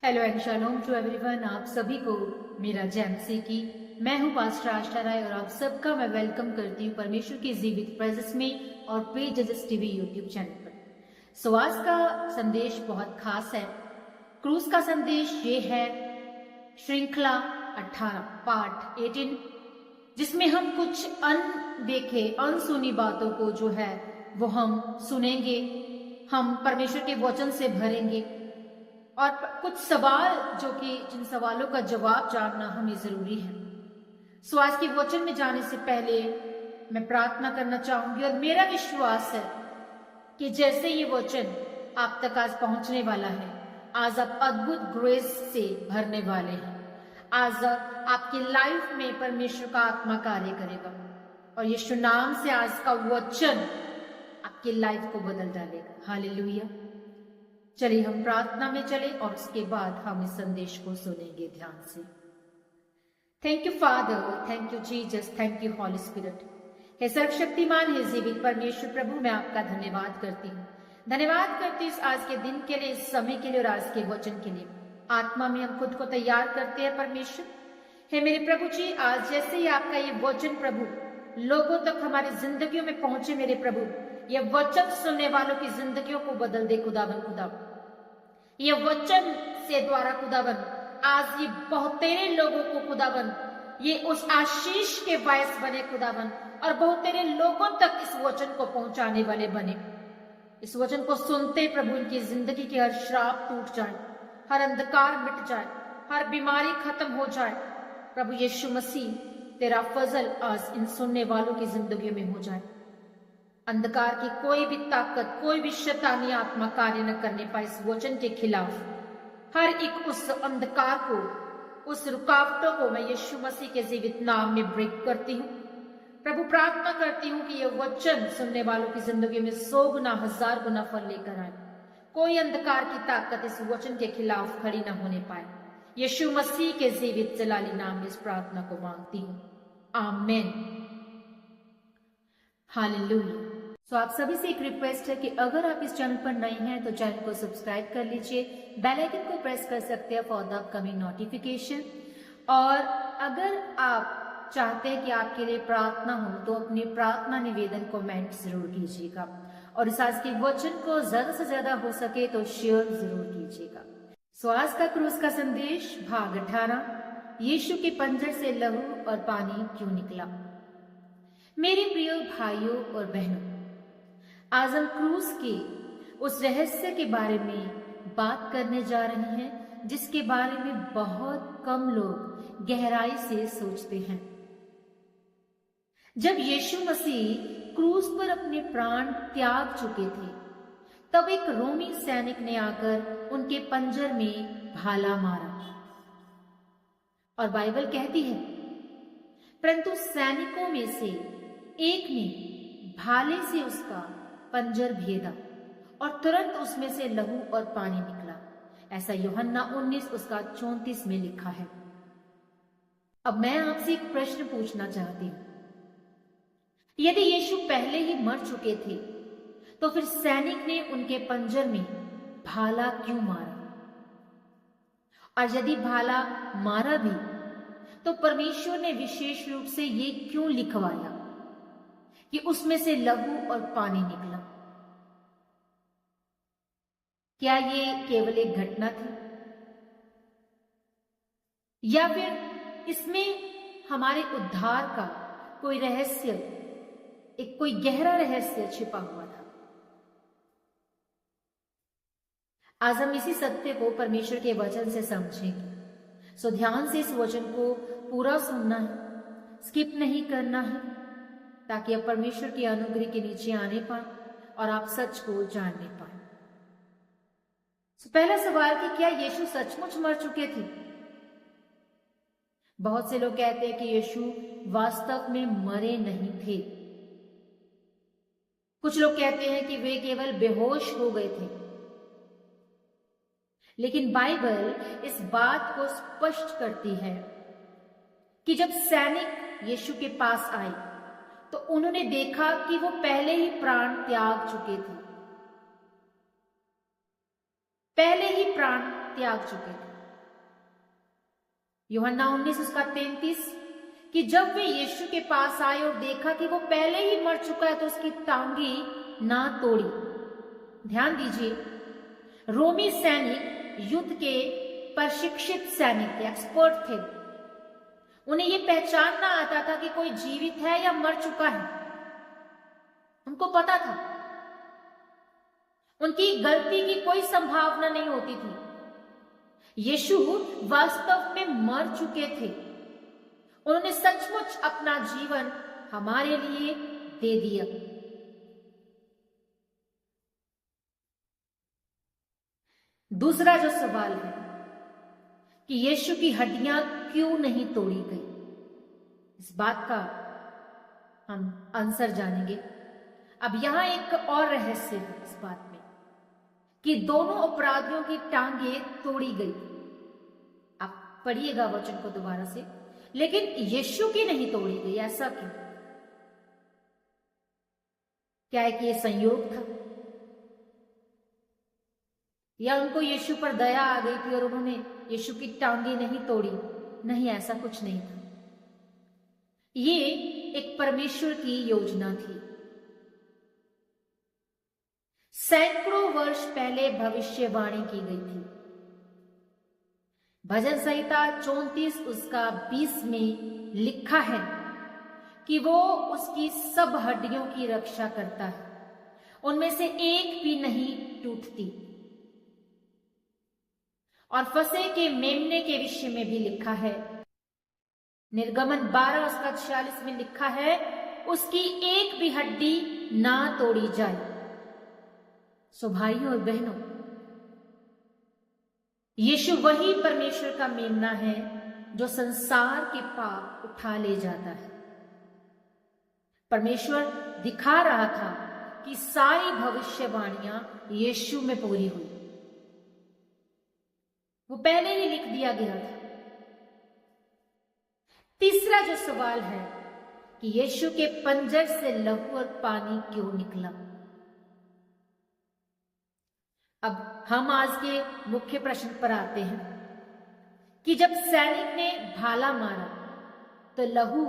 Hello and shalom to everyone. आप सभी को मेरा जय मसीह की। मैं हूं पास्टर आशा राय और आप सबका मैं वेलकम करती हूं परमेश्वर की जीवित प्रेजेंस में और प्रे जजेस टीवी यूट्यूब चैनल पर। सो आज का संदेश बहुत खास है। क्रूस का संदेश ये है श्रृंखला 18 पार्ट 18, जिसमें हम कुछ अनदेखे अनसुनी बातों को जो है वो हम सुनेंगे, हम परमेश्वर के वचन से भरेंगे और कुछ सवाल जो कि जिन सवालों का जवाब जानना हमें जरूरी है। सो आज के वचन में जाने से पहले मैं प्रार्थना करना चाहूंगी और मेरा विश्वास है कि जैसे ये वचन आप तक आज पहुंचने वाला है, आज आप अद्भुत ग्रेस से भरने वाले हैं। आज आपकी लाइफ में परमेश्वर का आत्मा कार्य करेगा और यीशु नाम से आज का वचन आपकी लाइफ को बदल डालेगा। हालेलुया। चलिए हम प्रार्थना में चले और उसके बाद हम इस संदेश को सुनेंगे ध्यान से। Thank you father, thank you Jesus, thank you holy spirit. हे सर्वशक्तिमान, हे जीवित परमेश्वर प्रभु, मैं आपका धन्यवाद करती हूँ। धन्यवाद करती हूँ इस आज के दिन के लिए, इस समय के लिए और आज के वचन के लिए। आत्मा में हम खुद को तैयार करते हैं परमेश्वर। हे मेरे प्रभु जी, आज जैसे ही आपका ये वचन प्रभु लोगों तक हमारी जिंदगियों में पहुंचे मेरे प्रभु, ये वचन सुनने वालों की जिंदगियों को बदल दे खुदावन। ये वचन से द्वारा खुदावन आज ये बहुतेरे लोगों को खुदावन ये उस आशीष के बायस बने खुदावन, और बहुतेरे लोगों तक इस वचन को पहुंचाने वाले बने। इस वचन को सुनते प्रभु इनकी जिंदगी के हर श्राप टूट जाए, हर अंधकार मिट जाए, हर बीमारी खत्म हो जाए। प्रभु यीशु मसीह, तेरा फजल आज इन सुनने वालों की जिंदगी में हो जाए। अंधकार की कोई भी ताकत, कोई भी शैतानी आत्मा कार्य न करने पाए इस वचन के खिलाफ। हर एक उस अंधकार को, उस रुकावटों को मैं यीशु मसीह के जीवित नाम में ब्रेक करती हूँ। प्रभु प्रार्थना करती हूँ कि यह वचन सुनने वालों की जिंदगी में 100 गुना 1000 गुना फल लेकर आए। कोई अंधकार की ताकत इस वचन के खिलाफ खड़ी न होने पाए। यीशु मसीह के जीवित जलाली नाम में इस प्रार्थना को मांगती हूँ, आमीन। हालेलुया। सो आप सभी से एक रिक्वेस्ट है कि अगर आप इस चैनल पर नए हैं तो चैनल को सब्सक्राइब कर लीजिए, बेल आइकन को प्रेस कर सकते हैं फॉर द अपकमिंग नोटिफिकेशन। और अगर आप चाहते हैं कि आपके लिए प्रार्थना हो तो अपनी प्रार्थना निवेदन कमेंट जरूर कीजिएगा, और इस आज के वचन को ज्यादा से ज्यादा हो सके तो शेयर जरूर कीजिएगा। सो आज का क्रूस का संदेश भाग 18, यीशु के पंजर से लहू और पानी क्यों निकला। मेरे प्रिय भाइयों और बहनों, आज हम क्रूस के उस रहस्य के बारे में बात करने जा रहे हैं जिसके बारे में बहुत कम लोग गहराई से सोचते हैं। जब यीशु मसीह क्रूस पर अपने प्राण त्याग चुके थे, तब एक रोमी सैनिक ने आकर उनके पंजर में भाला मारा, और बाइबल कहती है परंतु सैनिकों में से एक ने भाले से उसका पंजर भेदा और तुरंत उसमें से लहू और पानी निकला। ऐसा यूहन्ना 19 उसका 34 में लिखा है। अब मैं आपसे एक प्रश्न पूछना चाहती हूं, यदि यीशु पहले ही मर चुके थे तो फिर सैनिक ने उनके पंजर में भाला क्यों मारा? और यदि भाला मारा भी तो परमेश्वर ने विशेष रूप से ये क्यों लिखवाया कि उसमें से लहू और पानी निकला? क्या ये केवल एक घटना थी, या फिर इसमें हमारे उद्धार का कोई रहस्य, एक कोई गहरा रहस्य छिपा हुआ था? आज हम इसी सत्य को परमेश्वर के वचन से समझेंगे। सो ध्यान से इस वचन को पूरा सुनना है, स्किप नहीं करना है, ताकि आप परमेश्वर के अनुग्रह के नीचे आने पाए और आप सच को जानने पाए। पहला सवाल कि क्या यीशु सचमुच मर चुके थे? बहुत से लोग कहते हैं कि यीशु वास्तव में मरे नहीं थे। कुछ लोग कहते हैं कि वे केवल बेहोश हो गए थे, लेकिन बाइबल इस बात को स्पष्ट करती है कि जब सैनिक यीशु के पास आए तो उन्होंने देखा कि वो पहले ही प्राण त्याग चुके थे, पहले ही प्राण त्याग चुके थे। यूहन्ना 19 उसका 33 कि जब वे यीशु के पास आए और देखा कि वो पहले ही मर चुका है तो उसकी टांगे ना तोड़ी। ध्यान दीजिए, रोमी सैनिक युद्ध के प्रशिक्षित सैनिक थे, एक्सपर्ट थे। उन्हें यह पहचानना आता था कि कोई जीवित है या मर चुका है। उनको पता था, उनकी गलती की कोई संभावना नहीं होती थी। यीशु वास्तव में मर चुके थे। उन्होंने सचमुच अपना जीवन हमारे लिए दे दिया। दूसरा जो सवाल है कि यीशु की हड्डियां क्यों नहीं तोड़ी गई, इस बात का हम आंसर जानेंगे। अब यहां एक और रहस्य है इस बात में कि दोनों अपराधियों की टांगे तोड़ी गई। आप पढ़िएगा वचन को दोबारा से, लेकिन यीशु की नहीं तोड़ी गई। ऐसा क्यों? क्या है कि यह संयोग था, या उनको यीशु पर दया आ गई थी और उन्होंने यीशु की टांगे नहीं तोड़ी? नहीं, ऐसा कुछ नहीं था। ये एक परमेश्वर की योजना थी। सैकड़ों वर्ष पहले भविष्यवाणी की गई थी। भजन संहिता 34 उसका 20 में लिखा है कि वो उसकी सब हड्डियों की रक्षा करता है, उनमें से एक भी नहीं टूटती। और फंसे के मेमने के विषय में भी लिखा है, निर्गमन 12 उसका 46 में लिखा है, उसकी एक भी हड्डी ना तोड़ी जाए। सो भाइयों और बहनों, यीशु वही परमेश्वर का मेमना है जो संसार के पाप उठा ले जाता है। परमेश्वर दिखा रहा था कि सारी भविष्यवाणियां यीशु में पूरी हुई। वो पहले ही लिख दिया गया था। तीसरा जो सवाल है कि यीशु के पंजर से लहू और पानी क्यों निकला। अब हम आज के मुख्य प्रश्न पर आते हैं कि जब सैनिक ने भाला मारा तो लहू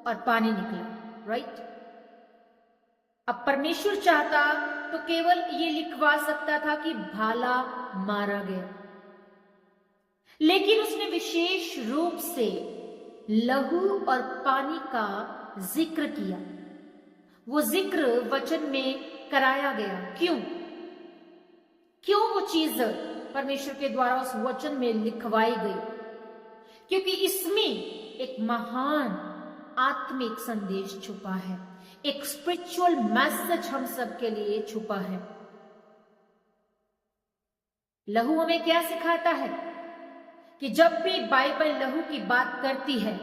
और पानी निकला, राइट? अब परमेश्वर चाहता तो केवल ये लिखवा सकता था कि भाला मारा गया, लेकिन उसने विशेष रूप से लहू और पानी का जिक्र किया। वो जिक्र वचन में कराया गया। क्यों वो चीज परमेश्वर के द्वारा उस वचन में लिखवाई गई? क्योंकि इसमें एक महान आत्मिक संदेश छुपा है, एक स्पिरिचुअल मैसेज हम सबके लिए छुपा है। लहू हमें क्या सिखाता है कि जब भी बाइबल लहू की बात करती है,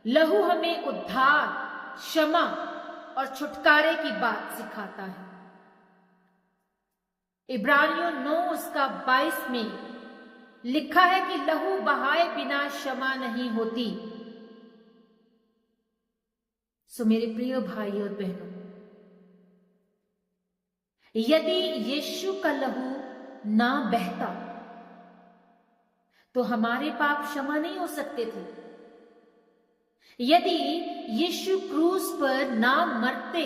लहू हमें उद्धार, क्षमा और छुटकारे की बात सिखाता है। इब्रानियों 9 उसका 22 में लिखा है कि लहू बहाए बिना क्षमा नहीं होती। सो मेरे प्रिय भाई और बहनों, यदि यीशु का लहू ना बहता तो हमारे पाप क्षमा नहीं हो सकते थे। यदि यीशु क्रूस पर ना मरते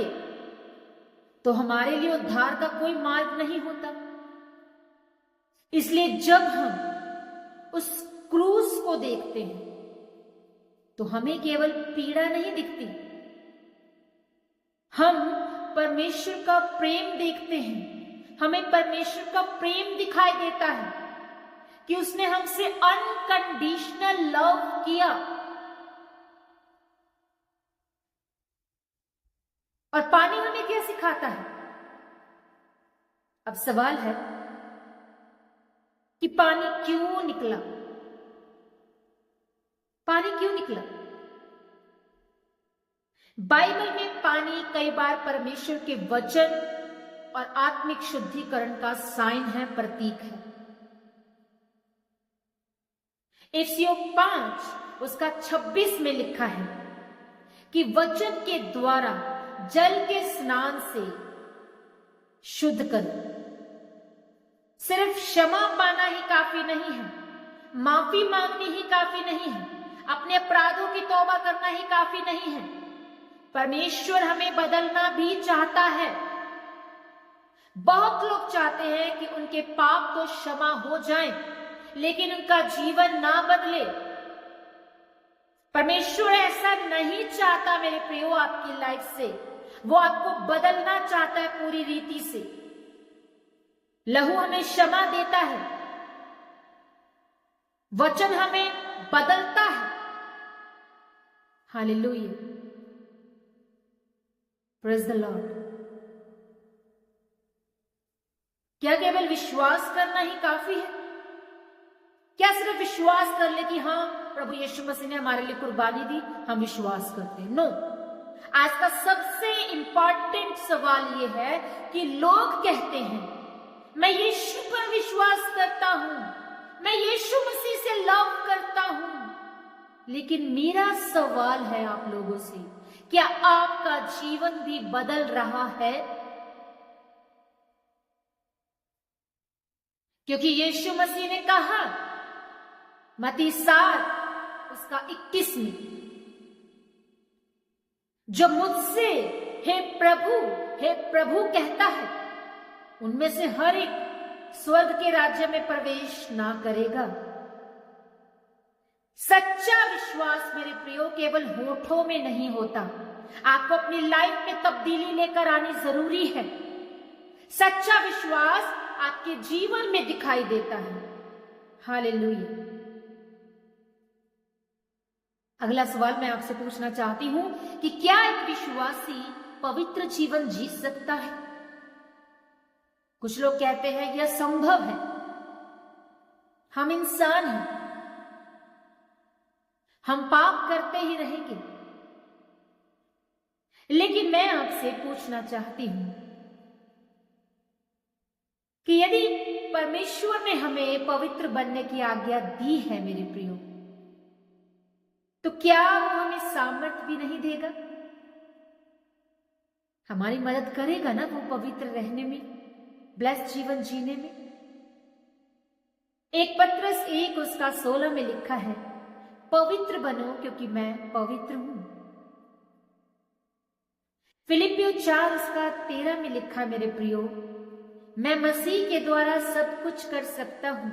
तो हमारे लिए उद्धार का कोई मार्ग नहीं होता। इसलिए जब हम उस क्रूस को देखते हैं तो हमें केवल पीड़ा नहीं दिखती, हम परमेश्वर का प्रेम देखते हैं। हमें परमेश्वर का प्रेम दिखाई देता है कि उसने हमसे अनकंडीशनल लव किया। और पानी हमें क्या सिखाता है? अब सवाल है कि पानी क्यों निकला? पानी क्यों निकला? बाइबल में पानी कई बार परमेश्वर के वचन और आत्मिक शुद्धिकरण का साइन है, प्रतीक है। इफिसियों 5 उसका 26 में लिखा है कि वचन के द्वारा जल के स्नान से शुद्ध कर। सिर्फ क्षमा पाना ही काफी नहीं है, माफी मांगनी ही काफी नहीं है, अपने अपराधों की तौबा करना ही काफी नहीं है। परमेश्वर हमें बदलना भी चाहता है। बहुत लोग चाहते हैं कि उनके पाप तो क्षमा हो जाएं, लेकिन उनका जीवन ना बदले। परमेश्वर ऐसा नहीं चाहता मेरे प्रियो आपकी लाइफ से। वो आपको बदलना चाहता है पूरी रीति से। लहू हमें क्षमा देता है, वचन हमें बदलता है। Hallelujah, praise the Lord. क्या केवल विश्वास करना ही काफी है? क्या सिर्फ विश्वास कर ले कि हाँ प्रभु यीशु मसीह ने हमारे लिए कुर्बानी दी, हम विश्वास करते हैं? नो। आज का सबसे इंपॉर्टेंट सवाल यह है कि लोग कहते हैं मैं यीशु पर विश्वास करता हूं, मैं यीशु मसीह से लव करता हूं, लेकिन मेरा सवाल है आप लोगों से, क्या आपका जीवन भी बदल रहा है? क्योंकि यीशु मसीह ने कहा मत्ती 7 उसका 21 में, जो मुझसे हे प्रभु कहता है, उनमें से हर एक स्वर्ग के राज्य में प्रवेश ना करेगा। सच्चा विश्वास मेरे प्रियो केवल होठों में नहीं होता, आपको अपनी लाइफ में तब्दीली लेकर आनी जरूरी है। सच्चा विश्वास आपके जीवन में दिखाई देता है। हालेलुया। अगला सवाल मैं आपसे पूछना चाहती हूं कि क्या एक विश्वासी पवित्र जीवन जी सकता है? कुछ लोग कहते हैं यह संभव है, हम इंसान हैं, हम पाप करते ही रहेंगे। लेकिन मैं आपसे पूछना चाहती हूं कि यदि परमेश्वर ने हमें पवित्र बनने की आज्ञा दी है मेरे प्रियो, तो क्या वो हमें सामर्थ्य भी नहीं देगा? हमारी मदद करेगा ना वो पवित्र रहने में, ब्लेस्ड जीवन जीने में। 1 पत्रस 1 उसका 16 में लिखा है, पवित्र बनो क्योंकि मैं पवित्र हूं। फिलिपियों 4 उसका 13 में लिखा, मेरे प्रियो, मैं मसीह के द्वारा सब कुछ कर सकता हूं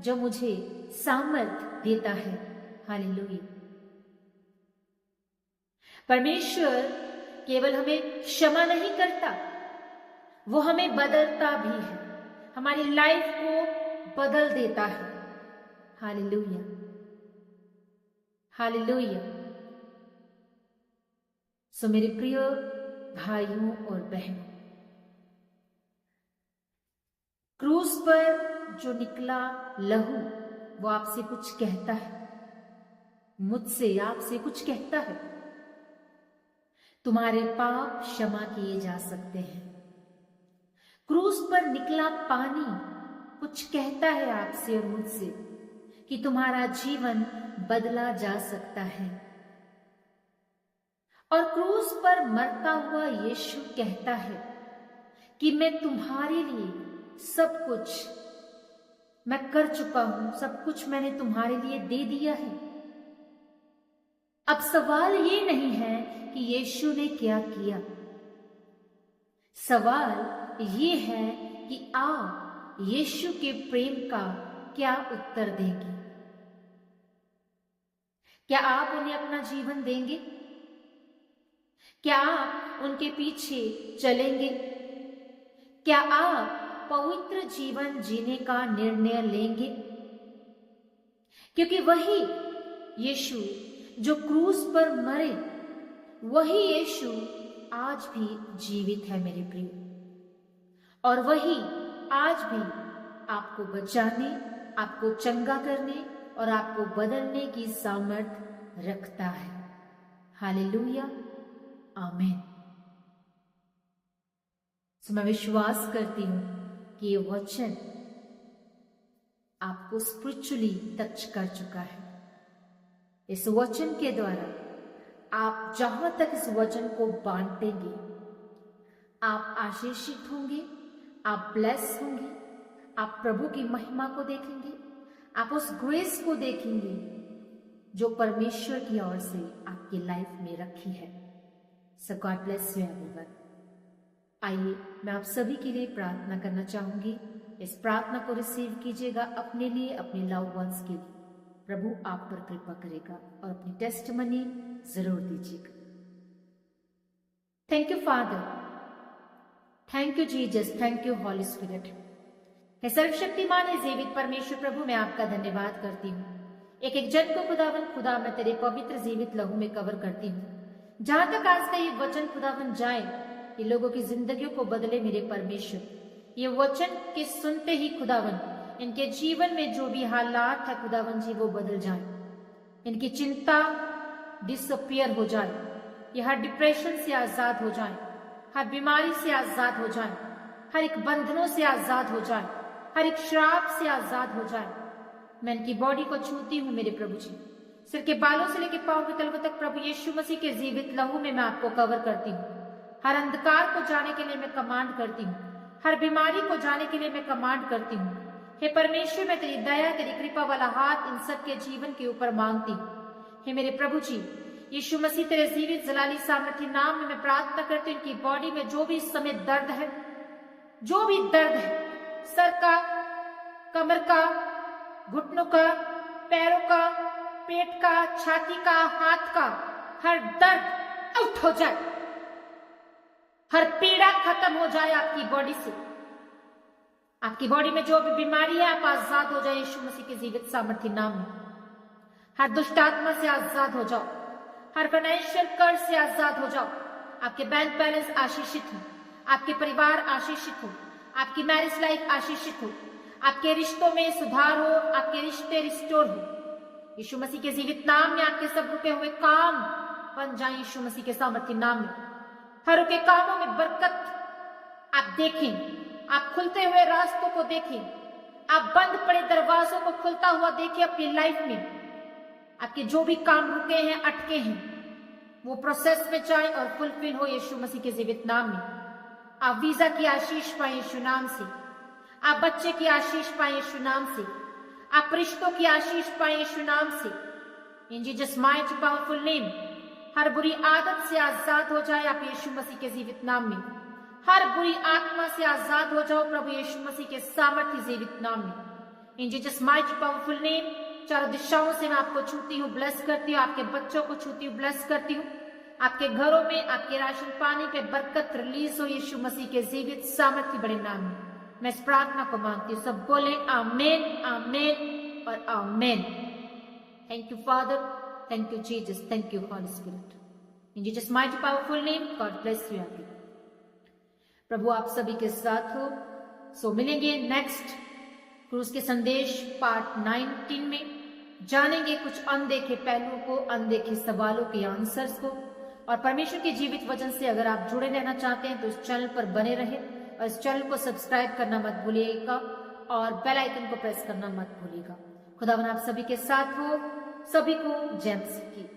जो मुझे सामर्थ देता है। हालेलुया। परमेश्वर केवल हमें क्षमा नहीं करता, वो हमें बदलता भी है, हमारी लाइफ को बदल देता है। Hallelujah, hallelujah. सो मेरे प्रिय भाइयों और बहनों, क्रूस पर जो निकला लहू वो आपसे कुछ कहता है, मुझसे आपसे कुछ कहता है। तुम्हारे पाप क्षमा किए जा सकते हैं। क्रूस पर निकला पानी कुछ कहता है आपसे और मुझसे कि तुम्हारा जीवन बदला जा सकता है। और क्रूस पर मरता हुआ यीशु कहता है कि मैं तुम्हारे लिए सब कुछ मैं कर चुका हूं, सब कुछ मैंने तुम्हारे लिए दे दिया है। अब सवाल ये नहीं है कि यीशु ने क्या किया, सवाल ये है कि आप यीशु के प्रेम का क्या उत्तर देंगे? क्या आप उन्हें अपना जीवन देंगे? क्या आप उनके पीछे चलेंगे? क्या आप पवित्र जीवन जीने का निर्णय लेंगे? क्योंकि वही यीशु जो क्रूस पर मरे, वही यीशु आज भी जीवित है मेरे प्रिय, और वही आज भी आपको बचाने, आपको चंगा करने और आपको बदलने की सामर्थ रखता है। हालेलुया, आमीन। तो मैं विश्वास करती हूं कि ये वचन आपको स्पिरिचुअली टच कर चुका है। इस वचन के द्वारा आप जहां तक इस वचन को बांटेंगे, आप आशीषित होंगे, आप ब्लेस होंगे, आप प्रभु की महिमा को देखेंगे, आप उस ग्रेस को देखेंगे जो परमेश्वर की ओर से आपकी लाइफ में रखी है। सो गॉड ब्लेस यू एवरीवन। आइए मैं आप सभी के लिए प्रार्थना करना चाहूंगी। इस प्रार्थना को रिसीव कीजिएगा अपने लिए, अपने लव वंस के लिए। प्रभु आप पर कृपा करेगा और अपनी टेस्टमनी जरूर दीजिएगा। Thank you father, thank you Jesus, thank you holy spirit. हे सर्वशक्तिमान है जीवित परमेश्वर प्रभु, मैं आपका धन्यवाद करती हूँ। एक एक जन को खुदावन खुदा मैं तेरे पवित्र जीवित लहू में कवर करती हूँ। जहां तक आज का ये वचन खुदावन जाए, ये लोगों की जिंदगियों को बदले मेरे परमेश्वर। ये वचन के सुनते ही खुदावन इनके जीवन में जो भी हालात है खुदावन जी वो बदल जाए। इनकी चिंता डिसअपियर हो जाए, ये हर डिप्रेशन से आजाद हो जाए, हर बीमारी से आजाद हो जाए, हर एक बंधनों से आजाद हो जाए, हर एक श्राप से आजाद हो जाए। मैं इनकी बॉडी को छूती हूँ मेरे प्रभु जी, सिर के बालों से लेकर पांव के तलवों तक प्रभु यीशु मसीह के जीवित लहू में मैं आपको कवर करती हूँ। हर अंधकार को जाने के लिए मैं कमांड करती हूँ, हर बीमारी को जाने के लिए मैं कमांड करती हूँ। हे परमेश्वर, मैं तेरी दया तेरी कृपा वाला हाथ इन सब के जीवन के ऊपर मांगती हूँ। हे मेरे प्रभु जी यीशु मसीह, तेरे जीवित जलाली सामर्थ्य नाम में मैं प्रार्थना करती हूँ। इनकी बॉडी में जो भी इस समय दर्द है, जो भी दर्द है, सर का, कमर का, घुटनों का, पैरों का, पेट का, छाती का, हाथ का, हर दर्द आउट हो जाए, हर पीड़ा खत्म हो जाए आपकी बॉडी से। आपकी बॉडी में जो भी बीमारी है आप आजाद हो जाए यीशु मसीह के जीवित सामर्थ्य नाम में। हर दुष्ट आत्मा से आजाद हो जाओ, हर फाइनेंशियल कर्ज से आजाद हो जाओ। आपके बैंक बैलेंस आशीषित हो, आपके परिवार आशीषित हो, आपकी मैरिज लाइफ आशीषित हो, आपके रिश्तों में सुधार हो, आपके रिश्ते रिस्टोर हो। यीशु मसीह के जीवित नाम में आपके सब रुके हुए काम बन जाए यीशु मसीह के सामर्थ्य नाम में। हर रुके कामों में बरकत आप देखें, आप खुलते हुए रास्तों को देखें, आप बंद पड़े दरवाजों को खुलता हुआ देखें अपनी लाइफ में। आपके जो भी काम रुके हैं, अटके हैं, वो प्रोसेस में जाए और फुलफिल हो यीशु मसीह के जीवित नाम में। आप वीजा की आशीष पाए यीशु नाम से, आप बच्चे की आशीष पाए यीशु नाम से, आप रिश्तों की आशीष पाए यीशु नाम से। In Jesus mighty powerful name, हर बुरी आदत से आजाद हो जाए आप यीशु मसीह के जीवित नाम में। हर बुरी आत्मा से आजाद हो जाओ प्रभु यीशु मसीह के सामर्थ्य जीवित नाम में। इन जीसस माइटी पावरफुल नेम, चारों दिशाओं से मैं आपको छूती हूँ, ब्लेस करती हूँ। आपके बच्चों को छूती हूँ, ब्लेस करती हूँ। आपके घरों में, आपके राशन पानी पे बरकत रिलीज हो यीशु मसीह के जीवित सामर्थ्य बड़े नाम में। मैं इस प्रार्थना को मांगती हूँ। सब बोले आमेन, आमेन और amen. Thank you father, thank you Jesus, thank you holy spirit. In Jesus mighty powerful name, God bless you everyone. प्रभु आप सभी के साथ हो। सो मिलेंगे नेक्स्ट क्रूज के संदेश पार्ट 19 में। जानेंगे कुछ अनदेखे पहलुओं को, अनदेखे सवालों के आंसर्स को। और परमेश्वर के जीवित वचन से अगर आप जुड़े रहना चाहते हैं तो इस चैनल पर बने रहे और इस चैनल को सब्सक्राइब करना मत भूलिएगा और बेल आइकन को प्रेस करना मत भूलिएगा। खुदावन आप सभी के साथ हो। सभी को जय मसीह की।